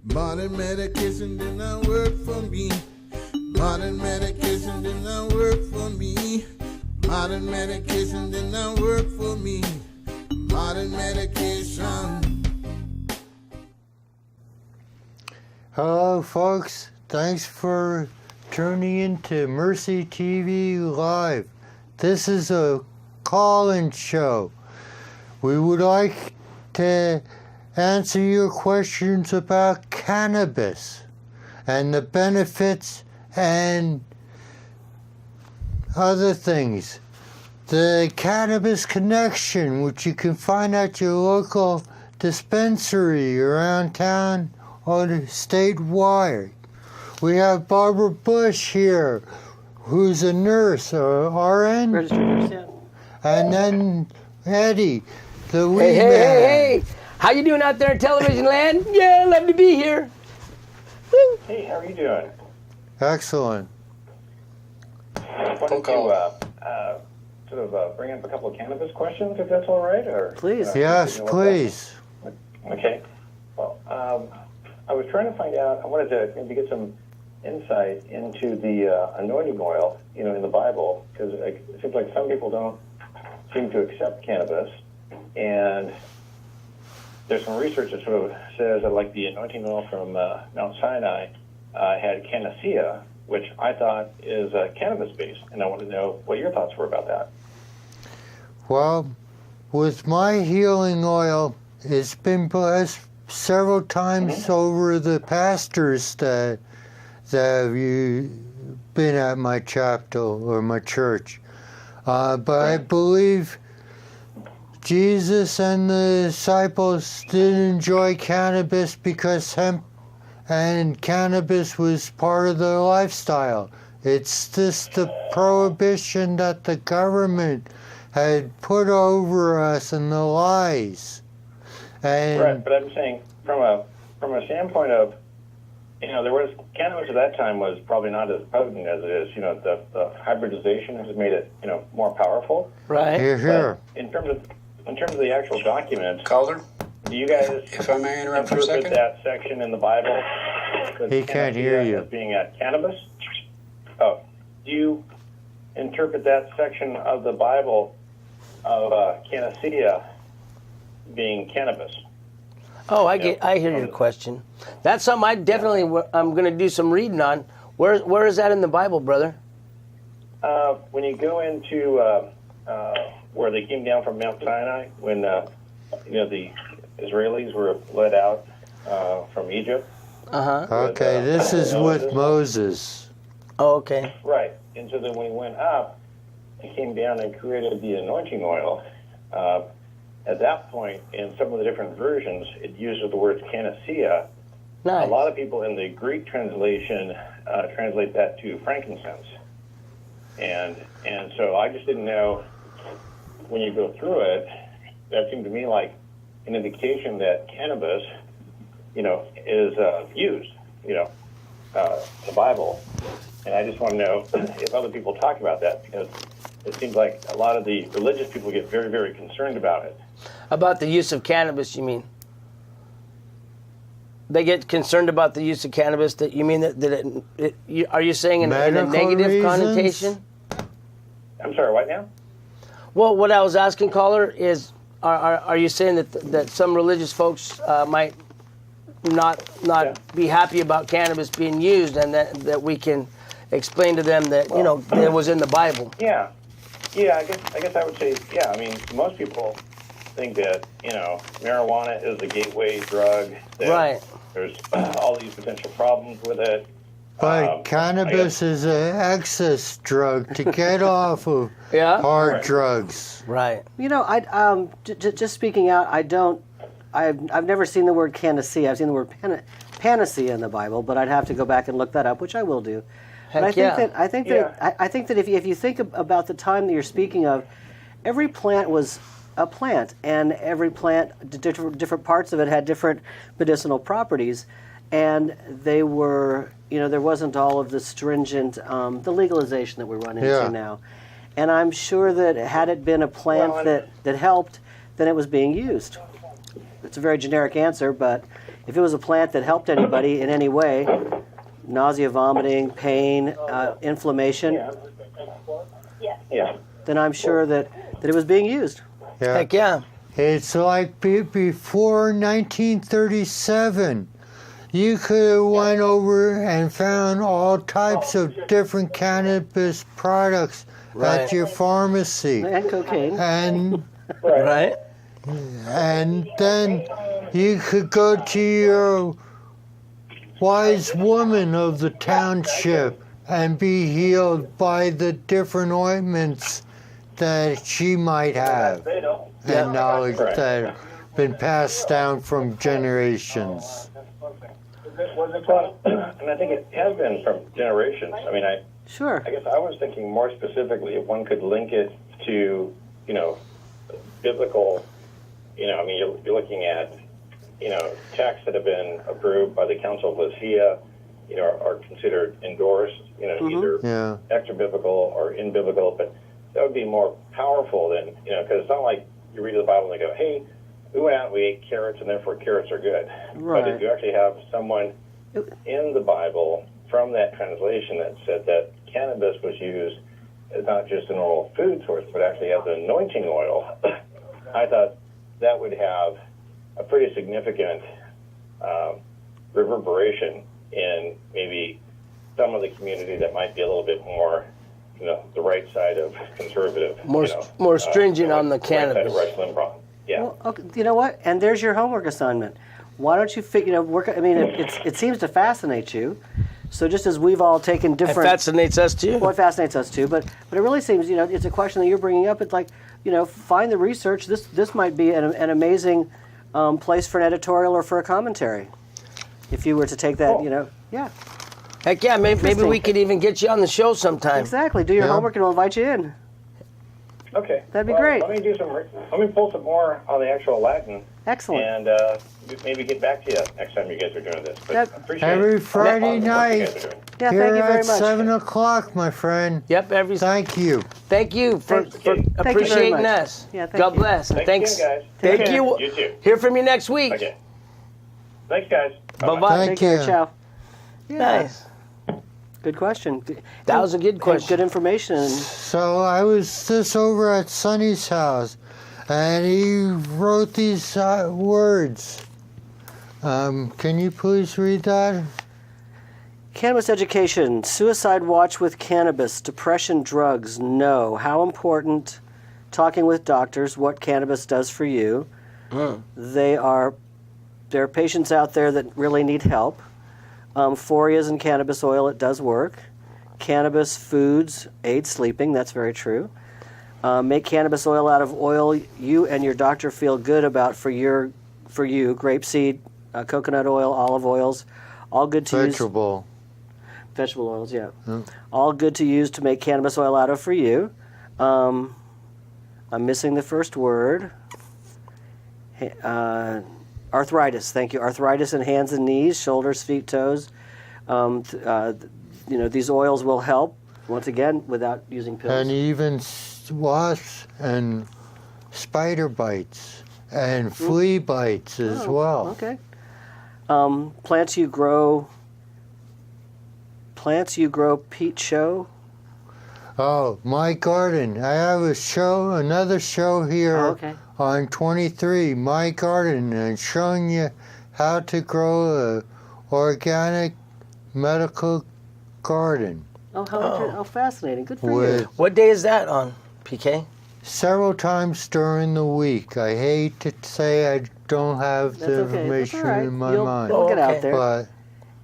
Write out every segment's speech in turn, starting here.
Modern medication did not work for me. Modern medication did not work for me. Modern medication did not work for me. Modern medication. Hello, folks. Thanks for tuning in to Mercy TV Live. This is a call-in show. We would like to answer your questions about cannabis and the benefits and other things. The Cannabis Connection, which you can find at your local dispensary around town or statewide. We have Barbara Bush here, who's a nurse, or RN. Registered nurse, yeah. And then Eddie, the Weedman. Hey! How you doing out there in television land? Yeah, love to be here. Woo. Hey, how are you doing? Excellent. I wanted to sort of bring up a couple of cannabis questions, if that's all right, or Please. Yes, please. Okay. Well, I was trying to find out. I wanted to maybe get some insight into the anointing oil, in the Bible, because it seems like some people don't seem to accept cannabis, and there's some research that sort of says that, like, the anointing oil from Mount Sinai had canicia, which I thought is cannabis-based, and I wanted to know what your thoughts were about that. Well, with my healing oil, it's been blessed several times over the pastors that have been at my chapel or my church. But I believe Jesus and the disciples did enjoy cannabis because hemp and cannabis was part of their lifestyle. It's just the prohibition that the government had put over us and the lies. And right, but I'm saying from a standpoint of, there was cannabis at that time was probably not as potent as it is. The hybridization has made it, more powerful. Right. Here. But in terms of the actual document, Caller, do you guys, if I may interrupt for a interpret second? that section in the Bible He can't hear you. as being cannabis? Oh, do you interpret that section of the Bible of canicia being cannabis? Oh, I hear your question. That's something I'm going to do some reading on. Where is that in the Bible, brother? When you go into where they came down from Mount Sinai, when the Israelis were led out from Egypt. Okay, this is with Moses. Oh, okay. Right, and so then when he went up, he came down and created the anointing oil. At that point, in some of the different versions, it uses the word canicia. Nice. A lot of people in the Greek translation translate that to frankincense. And so I just didn't know, when you go through it, that seemed to me like an indication that cannabis, is used, the Bible. And I just want to know if other people talk about that, because it seems like a lot of the religious people get very, very concerned about it. About the use of cannabis, you mean? They get concerned about the use of cannabis. That you mean are you saying in a negative reasons? connotation? I'm sorry, what now? Well, what I was asking, caller, is are you saying that some religious folks might not be happy about cannabis being used, and that we can explain to them that it was in the Bible? Yeah. I guess I would say, yeah. I mean, most people think that marijuana is the gateway drug. That right. There's all these potential problems with it. But cannabis is an excess drug to get off of hard drugs. Right. Just speaking out, I've never seen the word canicia. I've seen the word panacea in the Bible, but I'd have to go back and look that up, which I will do. But I think that if you think about the time that you're speaking of, every plant was a plant, and every plant, different parts of it had different medicinal properties, and they were, there wasn't all of the stringent, the legalization that we run into now. And I'm sure that had it been a plant that helped, then it was being used. It's a very generic answer, but if it was a plant that helped anybody in any way, nausea, vomiting, pain, inflammation, then I'm sure that it was being used. Yeah. Heck yeah. It's like before 1937. You could have went over and found all types of different cannabis products at your pharmacy. And cocaine. And Right? and then you could go to your wise woman of the township and be healed by the different ointments that she might have and knowledge that have been passed down from generations. Well, and I think it has been from generations. I mean, I guess I was thinking more specifically if one could link it to, biblical, I mean, you're looking at, texts that have been approved by the Council of Nicaea, are considered endorsed, either extra biblical or in biblical, but that would be more powerful than, because it's not like you read the Bible and they go, hey, we went out and we ate carrots and therefore carrots are good. Right. But if you actually have someone in the Bible from that translation that said that cannabis was used as not just a normal food source, but actually as an anointing oil, I thought that would have a pretty significant reverberation in maybe some of the community that might be a little bit more, the right side of conservative. More stringent on the cannabis. Right side of Rush Limbaugh. Yeah. Well, okay, you know what? And there's your homework assignment. Why don't you work? I mean, it seems to fascinate you. So just as we've all taken different... It fascinates us too. Well, it fascinates us too, but it really seems, it's a question that you're bringing up. It's like, find the research. This might be an amazing place for an editorial or for a commentary. If you were to take that, yeah. Heck yeah, maybe we could even get you on the show sometime. Exactly. Do your homework and we'll invite you in. Okay. That'd be great. Let me pull some more on the actual Latin. Excellent. And maybe get back to you next time you guys are doing this. But I appreciate Every Friday night Yeah, here thank you very at much. 7 o'clock, my friend. Yep, Thank you. Thank you for Thank you very appreciating much. us. Yeah, thank God you. bless. And Thanks thanks. again, guys. Thank care. you. You too. Hear from you next week. Okay. Thanks, guys. Bye-bye. Thank Take care. you. Ciao. Yeah. Nice. Good question. That was a good And question. good information. So I was just over at Sonny's house, and he wrote these words. Can you please read that? Cannabis education, suicide watch with cannabis, depression, drugs, no. How important, talking with doctors, what cannabis does for you. There are patients out there that really need help. Phorias and cannabis oil, it does work. Cannabis foods aid sleeping, that's very true. Make cannabis oil out of oil you and your doctor feel good about for you. Grapeseed, coconut oil, olive oils, all good to use. Vegetable oils, yeah. All good to use to make cannabis oil out of for you. I'm missing the first word. Arthritis, thank you. Arthritis in hands and knees, shoulders, feet, toes. These oils will help, once again, without using pills. And even wasps and spider bites and flea bites as well. Okay. Plants you grow, Pete Show. Oh, my garden. I have another show here on 23, My Garden, and showing you how to grow a organic medical garden. Oh, fascinating. Good for you. What day is that on, PK? Several times during the week. I hate to say I don't have the information in my mind. You'll get out there. But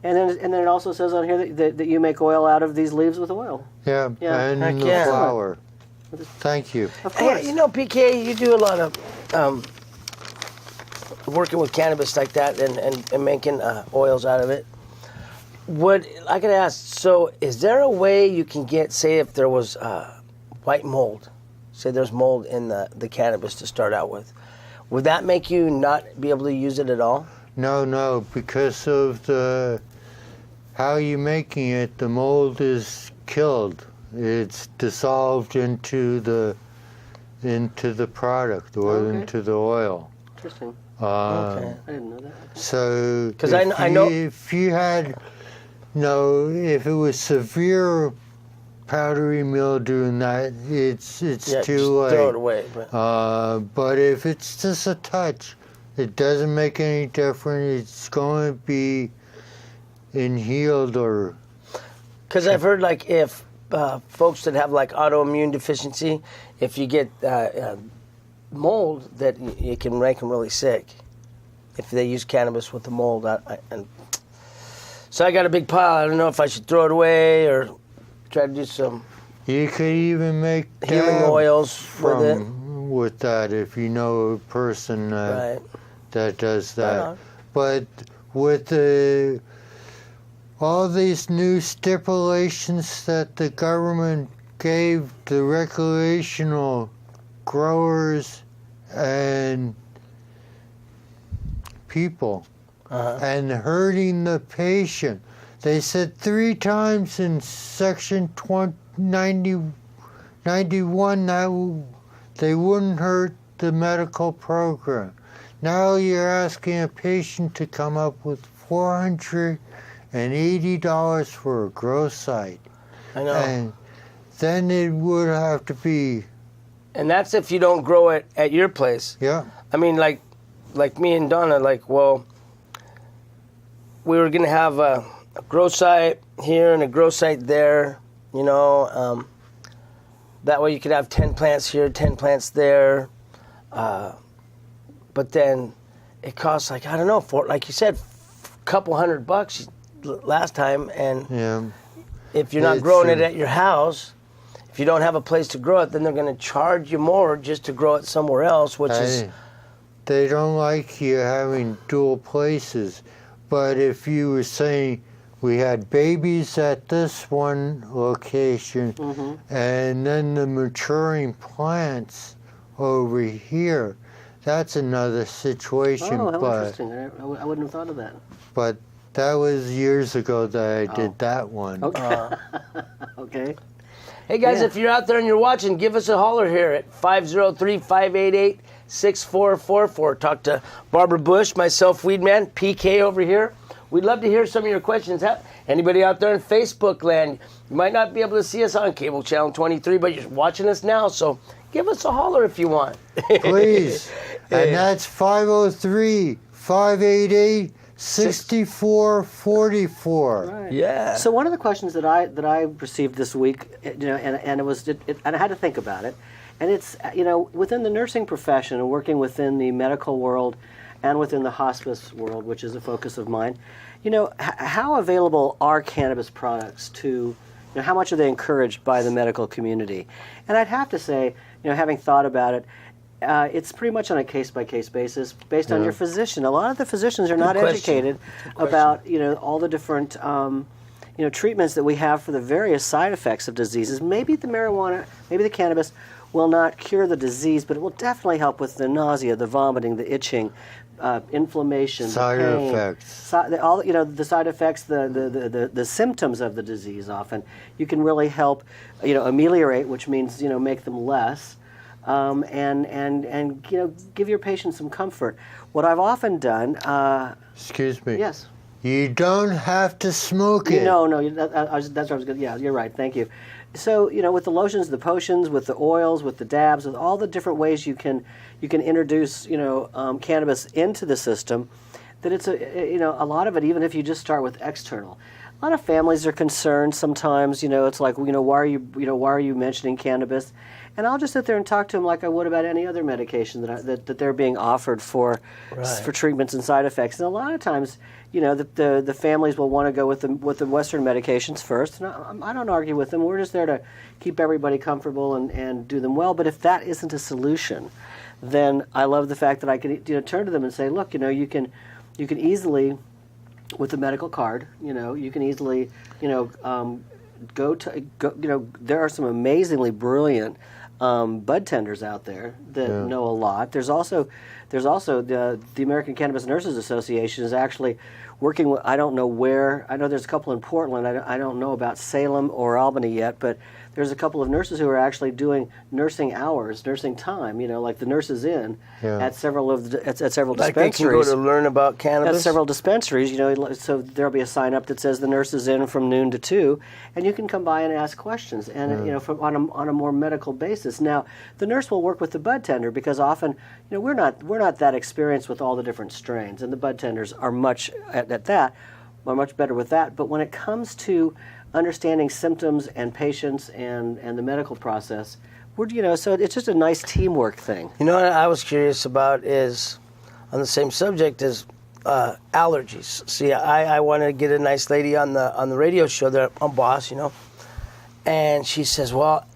And then it also says on here that you make oil out of these leaves with oil. yeah, and Heck the yeah. flower. Thank you. Of course. Hey, PK, you do a lot of working with cannabis like that and making oils out of it. What I could ask, so is there a way you can get, say if there was white mold, say there's mold in the cannabis to start out with, would that make you not be able to use it at all? No, because of how you're making it, the mold is killed. It's dissolved into the product or into the oil. Interesting. Okay. I didn't know that. So, 'Cause I know- if you had, if it was severe powdery mildew and that, it's Yeah, too just late. throw it away. But But if it's just a touch, it doesn't make any difference. It's going to be healed or. because I've heard like if folks that have like autoimmune deficiency, if you get mold, that it can make them really sick. If they use cannabis with the mold, and so I got a big pile. I don't know if I should throw it away or try to do some You could even make healing dab oils with it. with that if you know a person Right. that does Right that. on. But with all these new stipulations that the government gave the recreational growers and people and hurting the patient. They said 3 times in Section 91 that they wouldn't hurt the medical program. Now you're asking a patient to come up with $480 for a grow site. I know. And then it would have to be, And that's if you don't grow it at your place. yeah. I mean, like me and Donna, we were gonna have a grow site here and a grow site there. That way you could have 10 plants here, 10 plants there. But then it costs like, I don't know, like you said, a couple $100 last time. And Yeah. if you're not It's growing it true. at your house, if you don't have a place to grow it, then they're going to charge you more just to grow it somewhere else, which is... They don't like you having dual places. But if you were saying we had babies at this one location and then the maturing plants over here, that's another situation. Oh, how but interesting. I wouldn't have thought of that. but that was years ago that I did that one. Okay. Okay. Hey guys, Yeah. if you're out there and you're watching, give us a holler here at 503-588-6444. Talk to Barbara Bush, myself, Weedman, PK over here. We'd love to hear some of your questions. Anybody out there in Facebook land, you might not be able to see us on cable channel 23, but you're watching us now, so give us a holler if you want. Please. And that's 503-588-6444. Right. Yeah. So one of the questions that I received this week, and I had to think about it, and it's within the nursing profession and working within the medical world and within the hospice world, which is a focus of mine, how available are cannabis products to, how much are they encouraged by the medical community? And I'd have to say, having thought about it, it's pretty much on a case-by-case basis based on your physician. A lot of the physicians are not educated about, all the different, treatments that we have for the various side effects of diseases. Maybe the marijuana, maybe the cannabis will not cure the disease, but it will definitely help with the nausea, the vomiting, the itching, inflammation, Side the pain, effects. the side effects, the symptoms of the disease. Often you can really help, ameliorate, which means make them less. And give your patient some comfort. What I've often done. Excuse me. Yes. You don't have to smoke it. No, that's what I was going to. Yeah, you're right. Thank you. So with the lotions, the potions, with the oils, with the dabs, with all the different ways you can introduce cannabis into the system, that it's a lot of it. Even if you just start with external. A lot of families are concerned sometimes. It's like why are you mentioning cannabis? And I'll just sit there and talk to them like I would about any other medication that they're being offered for treatments and side effects. And a lot of times, the families will want to go with the Western medications first. And I don't argue with them. We're just there to keep everybody comfortable and do them well. But if that isn't a solution, then I love the fact that I can turn to them and say, look, you can easily, with the medical card, you can easily, there are some amazingly brilliant bud tenders out there that know a lot. There's also the American Cannabis Nurses Association is actually working with, I don't know where, I know there's a couple in Portland, I don't know about Salem or Albany yet, but there's a couple of nurses who are actually doing nursing hours, nursing time. Like the nurses in at several at several like dispensaries. They can go to learn about cannabis. At several dispensaries, so there'll be a sign up that says the nurse is in from noon to 2, and you can come by and ask questions, and on a more medical basis. Now, the nurse will work with the bud tender because often, we're not that experienced with all the different strains, and the bud tenders are much better with that. But when it comes to understanding symptoms and patients and the medical process, so it's just a nice teamwork thing. What I was curious about is, on the same subject, is allergies. See, I wanted to get a nice lady on the radio show that I'm boss, and she says, well,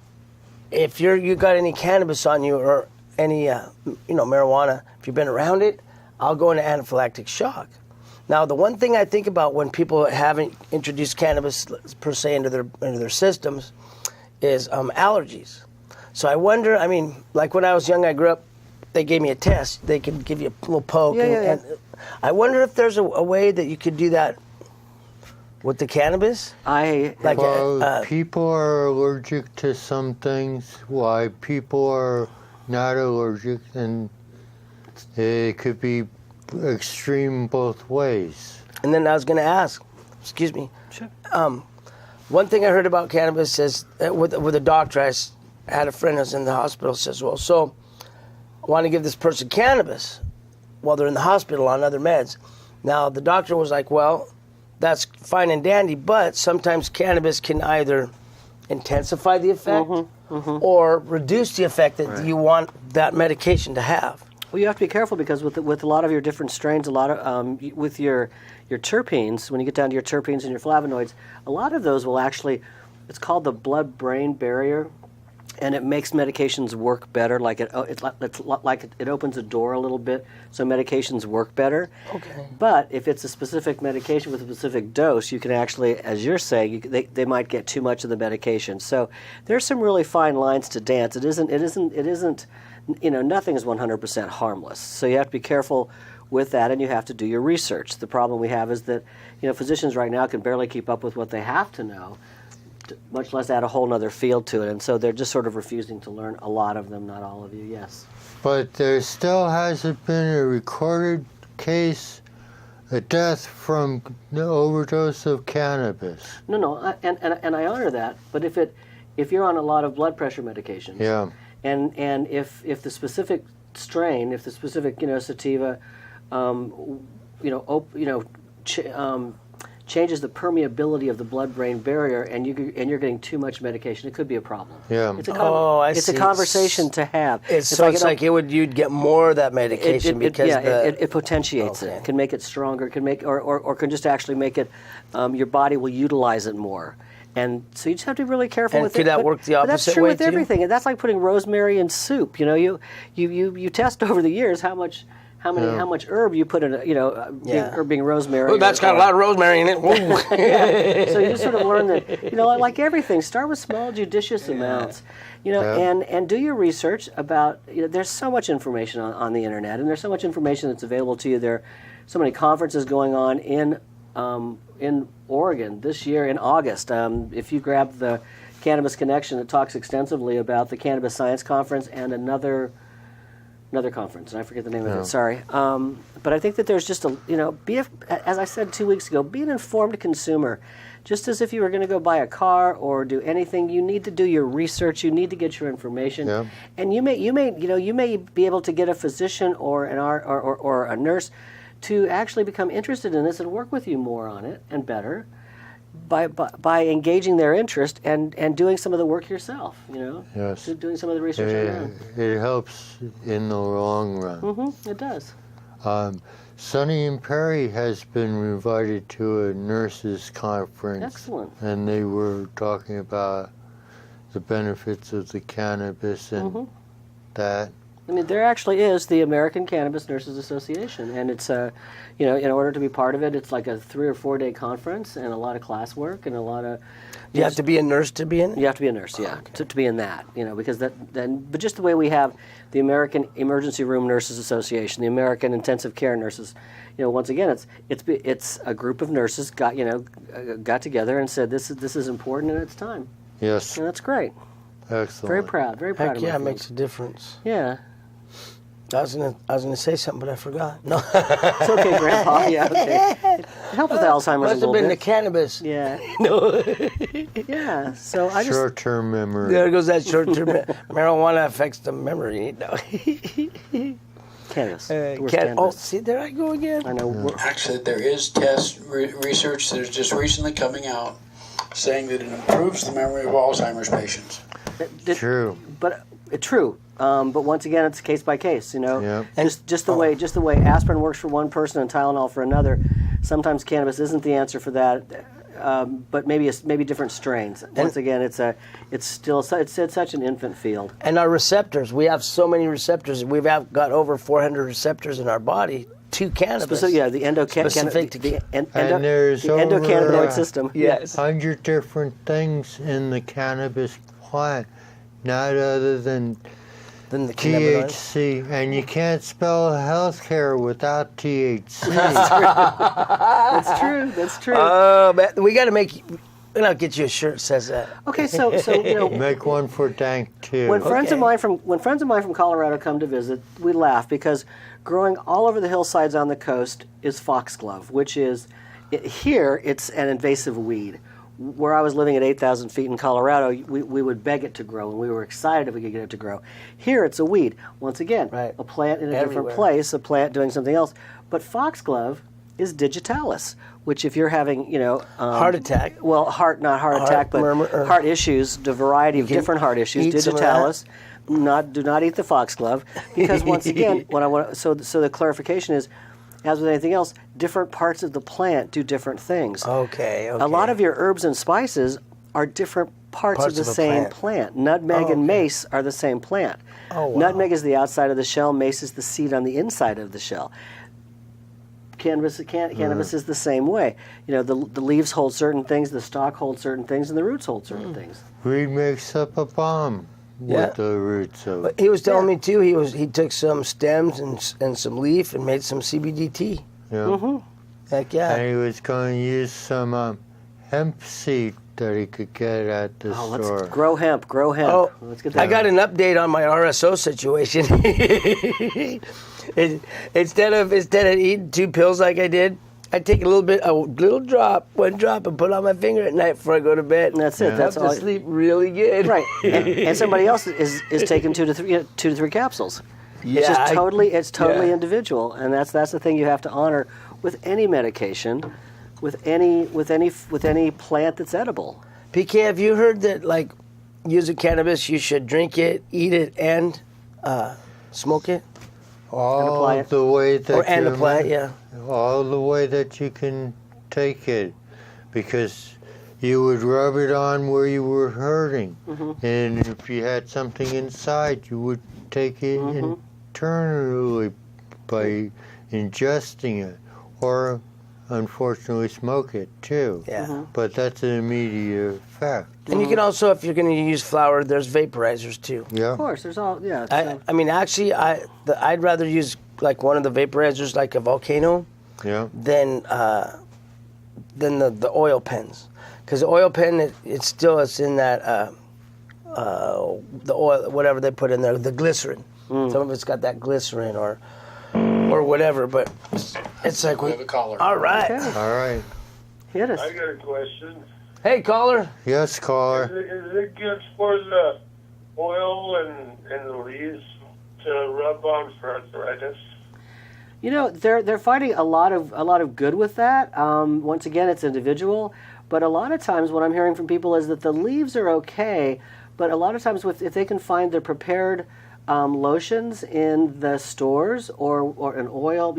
if you got any cannabis on you or any marijuana, if you've been around it, I'll go into anaphylactic shock. Now, the one thing I think about when people haven't introduced cannabis per se into their systems is allergies. So I wonder, like when I was young, I grew up, they gave me a test. They could give you a little poke. And I wonder if there's a way that you could do that with the cannabis. People are allergic to some things. Why people are not allergic, and it could be extreme both ways. And then I was going to ask, excuse me. Sure. One thing I heard about cannabis is with a doctor, I had a friend who was in the hospital, says, well, so I want to give this person cannabis while they're in the hospital on other meds. Now, the doctor was like, well, that's fine and dandy, but sometimes cannabis can either intensify the effect or reduce the effect that you want that medication to have. Well, you have to be careful because with a lot of your different strains, a lot of with your terpenes, when you get down to your terpenes and your flavonoids, a lot of those will actually, it's called the blood-brain barrier, and it makes medications work better. Like it opens a door a little bit, so medications work better. Okay. But if it's a specific medication with a specific dose, you can actually, as you're saying, they might get too much of the medication. So there's some really fine lines to dance. It isn't. Nothing is 100% harmless. So you have to be careful with that, and you have to do your research. The problem we have is that, physicians right now can barely keep up with what they have to know, much less add a whole other field to it. And so they're just sort of refusing to learn, a lot of them, not all of you, yes. But there still hasn't been a recorded case, a death from the overdose of cannabis. No, and I honor that. But if you're on a lot of blood pressure medications, and if the specific strain, if the specific sativa, changes the permeability of the blood-brain barrier, and you're getting too much medication, it could be a problem. Yeah. It's a conversation to have. You'd get more of that medication because it potentiates it. It can make it stronger. It can make or can just actually make it. Your body will utilize it more. And so you just have to be really careful with it. And could that work the opposite way, But that's true with too? everything. And that's like putting rosemary in soup. You test over the years how much herb you put in being rosemary. Oh, that's got a lot of rosemary in it. So you sort of learn that, like everything, start with small, judicious amounts. And do your research about, there's so much information on the internet, and there's so much information that's available to you. There are so many conferences going on in Oregon this year in August. If you grab the Cannabis Connection, it talks extensively about the Cannabis Science Conference and another conference, and I forget the name of it. Sorry, but I think that there's just as I said 2 weeks ago, be an informed consumer. Just as if you were going to go buy a car or do anything, you need to do your research. You need to get your information, and you may be able to get a physician or or a nurse to actually become interested in this and work with you more on it and better by engaging their interest and doing some of the work yourself, Yes. Doing some of the research on your own. It helps in the long run. It does. Sonny and Perry has been invited to a nurses conference. Excellent. And they were talking about the benefits of the cannabis and that. I mean, there actually is the American Cannabis Nurses Association, and it's in order to be part of it, it's like a 3 or 4 day conference and a lot of classwork and a lot of. You have to be a nurse to be in it? You have to be a nurse, to be in that, because but just the way we have the American Emergency Room Nurses Association, the American Intensive Care Nurses, once again, it's a group of nurses got together and said this is important and it's time. Yes. And that's great. Excellent. Very proud. Very proud Heck of my yeah, it field. makes a difference. Yeah. I was gonna say something, but I forgot. No, It's okay, Grandpa. Yeah, okay. It helps with Alzheimer's a must have little been the bit. cannabis. Yeah. No, Yeah. So I just Short-term memory. there goes that short-term marijuana affects the memory. No. cannabis. The worst Oh, cannabis. see, there I go again. I know. we're- Actually, there is research that is just recently coming out saying that it improves the memory of Alzheimer's patients. True. But true. But once again, it's case by case. You know, Yep. and just the way aspirin works for one person and Tylenol for another. Sometimes cannabis isn't the answer for that. But maybe different strains. Once again, it's still such an infant field. And our receptors, we have so many receptors. We've got over 400 receptors in our body to cannabis. So yeah, the Specific to And there's over endocannabinoid system. Yes. 100 different things in the cannabis plant, not other than Then the cannabinoids. THC. And you can't spell healthcare without THC. That's true. That's true. Oh, man, we got to make. I'll get you a shirt that says that. Okay, so you know, Make one for Dank too. when friends of Okay. mine from Colorado come to visit, we laugh because growing all over the hillsides on the coast is foxglove, which is here it's an invasive weed. Where I was living at 8,000 feet in Colorado, we would beg it to grow, and we were excited if we could get it to grow. Here it's a weed. Once again, Right. a plant in a different Everywhere. place, a plant doing something else. But foxglove is digitalis, which if you're having, Heart attack. well, not heart attack, but murmur, or- heart issues, the variety of can different heart issues, eat some of digitalis. Do not eat the foxglove, because once again, so the clarification is, as with anything else, different parts of the plant do different things. Okay. A lot of your herbs and spices are different parts of the of a same plant. plant. Nutmeg and mace are the same plant. Oh, wow. Nutmeg is the outside of the shell. Mace is the seed on the inside of the shell. Cannabis is the same way. You know, the leaves hold certain things, the stalk holds certain things, and the roots hold certain things. Weed makes up a bomb Yeah. with the roots of it. He was telling me too. He took some stems and some leaf and made some CBD. Yeah. Heck yeah. And he was going to use some hemp seed that he could get at the Oh, let's store. grow hemp. Oh, Let's get that. I got an update on my RSO situation. Instead of eating 2 pills like I did, I take one drop, and put it on my finger at night before I go to bed. And that's it. That's Helps all. to sleep really good. Right. And somebody else is taking 2 to 3 capsules. It's just totally yeah. individual, and that's the thing you have to honor with any medication, with any plant that's edible. PK, have you heard that like using cannabis, you should drink it, eat it, and smoke it, apply All it. the way that and you apply it? Yeah. all the way that you can take it, because you would rub it on where you were hurting, and if you had something inside, you would take it internally by ingesting it, or unfortunately smoke it too. Yeah. But that's an immediate effect. And you can also, if you're going to use flour, there's vaporizers too. Yeah. Of course, there's all I mean, actually, I'd rather use like one of the vaporizers, like a Volcano, Yeah. than the oil pens, because the oil pen it's in that the oil, whatever they put in there, the glycerin. Some of it's got that glycerin or whatever, but it's like We have a caller. all right. Okay. All right. Hit us. I got a question. Hey, caller. Yes, caller. Is it good for the oil and the leaves to rub on for arthritis? You know, they're finding a lot of good with that. Once again, it's individual, but a lot of times what I'm hearing from people is that the leaves are okay, but a lot of times if they can find the prepared lotions in the stores or an oil,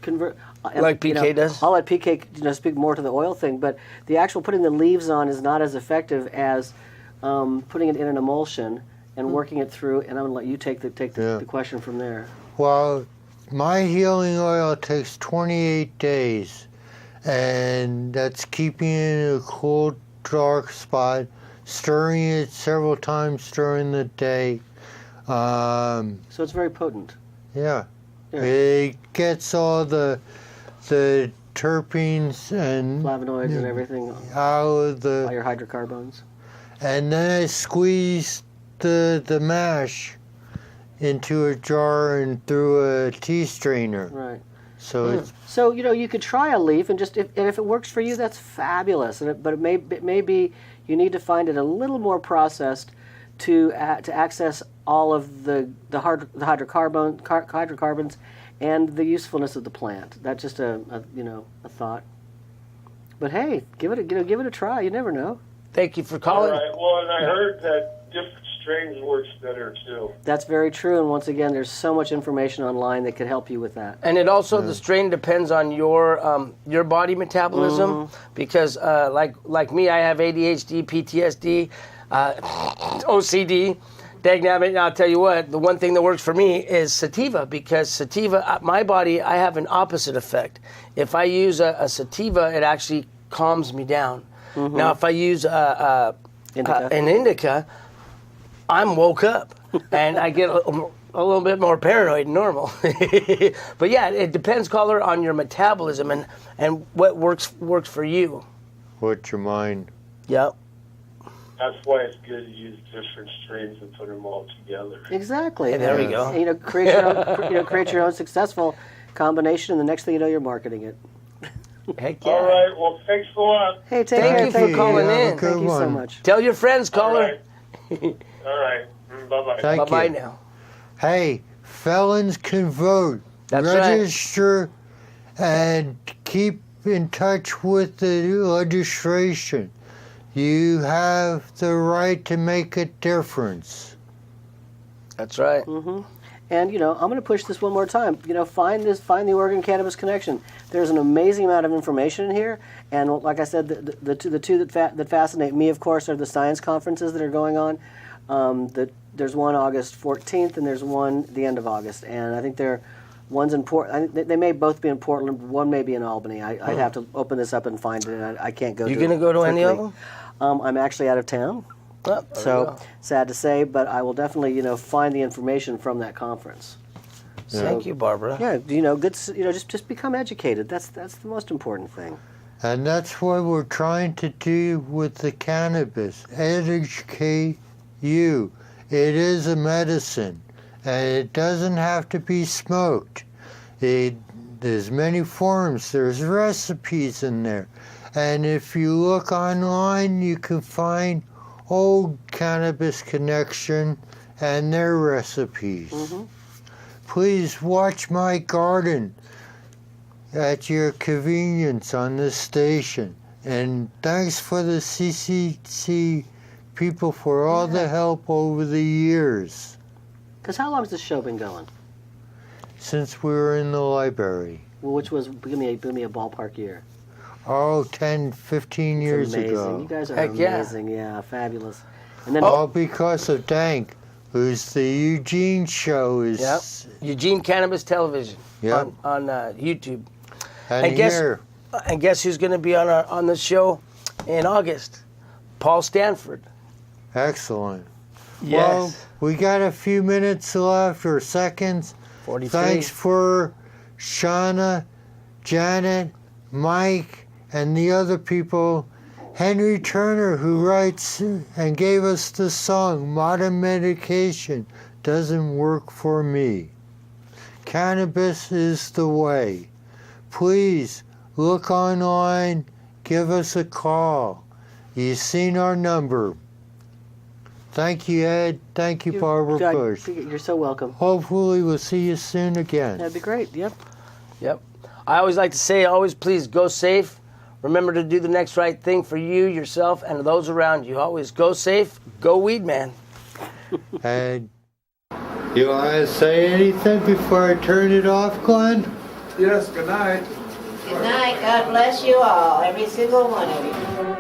convert. Like PK does? I'll let PK speak more to the oil thing, but the actual putting the leaves on is not as effective as putting it in an emulsion and working it through. And I'm going to let you take the question from there. Well, my healing oil takes 28 days, and that's keeping it in a cool, dark spot, stirring it several times during the day. So it's very potent. Yeah. Yeah. It gets all the terpenes and Flavonoids and everything, out of all the, your hydrocarbons. and then I squeezed the mash into a jar and through a tea strainer. Right. So it's So you could try a leaf, and just if it works for you, that's fabulous. But it may be you need to find it a little more processed to access all of the hydrocarbons and the usefulness of the plant. That's just a thought. But hey, give it a try. You never know. Thank you for All calling. right. Well, and I heard that different strains works better too. That's very true. And once again, there's so much information online that could help you with that. And it also the strain depends on your body metabolism because like me, I have ADHD, PTSD, OCD. Dagnabbit, I'll tell you what, the one thing that works for me is sativa because sativa, my body, I have an opposite effect. If I use a sativa, it actually calms me down. Now, if I use an indica, I'm woke up and I get a little bit more paranoid than normal. But yeah, it depends, caller, on your metabolism and what works for you. what's your mind. Yep. That's why it's good to use different strains and put them all together. Exactly. Hey, there we go. And, create your own, create your own successful combination, and the next thing you know, you're marketing it. Heck yeah. All right. Well, thanks a lot. Hey, take Thank care. you for calling Have a in. good Thank you so one. much. Tell your friends, All caller. right. All right. Bye-bye. Thank Bye-bye you. now. Hey, felons can vote. That's right. Register and keep in touch with the legislation. You have the right to make a difference. That's right. And I'm going to push this one more time. Find the Oregon Cannabis Connection. There's an amazing amount of information in here, and like I said, the two that fascinate me, of course, are the science conferences that are going on. There's one August 14th, and there's one the end of August, and I think one's in Portland. They may both be in Portland. One may be in Albany. I'd have to open this up and find it. And I can't go. You going to go to any of them? I'm actually out of town. Oh, there you So go. sad to say, but I will definitely, find the information from that conference. Thank you, Barbara. Yeah, good. Just become educated. That's the most important thing. And that's what we're trying to do with the cannabis. Educate you. It is a medicine, and it doesn't have to be smoked. There's many forms. There's recipes in there. And if you look online, you can find Old Cannabis Connection and their recipes. Please watch my garden at your convenience on this station. And thanks for the CCC people for all the help over the years. Because how long has this show been going? Since we were in the library. Well, which was give me a ballpark year. Oh, 10, 15 years Amazing. ago. You guys are Heck yeah. amazing. Yeah, fabulous. And then All because of Dank, who's the Eugene show. Yep. Eugene Cannabis Television Yep. on YouTube. And And guess- here, And guess who's going to be on the show in August? Paul Stanford. excellent. Yes. Well, we got a few minutes left or seconds. 43. Thanks for Shauna, Janet, Mike, and the other people. Henry Turner, who writes and gave us the song, Modern Medication Doesn't Work for Me. Cannabis is the way. Please look online, give us a call. You've seen our number. Thank you, Ed. Thank you, Barbara Bush. You're so welcome. Hopefully we'll see you soon again. That'd be great. Yep. Yep. I always like to say, always please go safe. Remember to do the next right thing for you, yourself, and those around you. Always go safe. Go Weedman. And you want to say anything before I turn it off, Glenn? Yes, good night. Good night. God bless you all, every single one of you.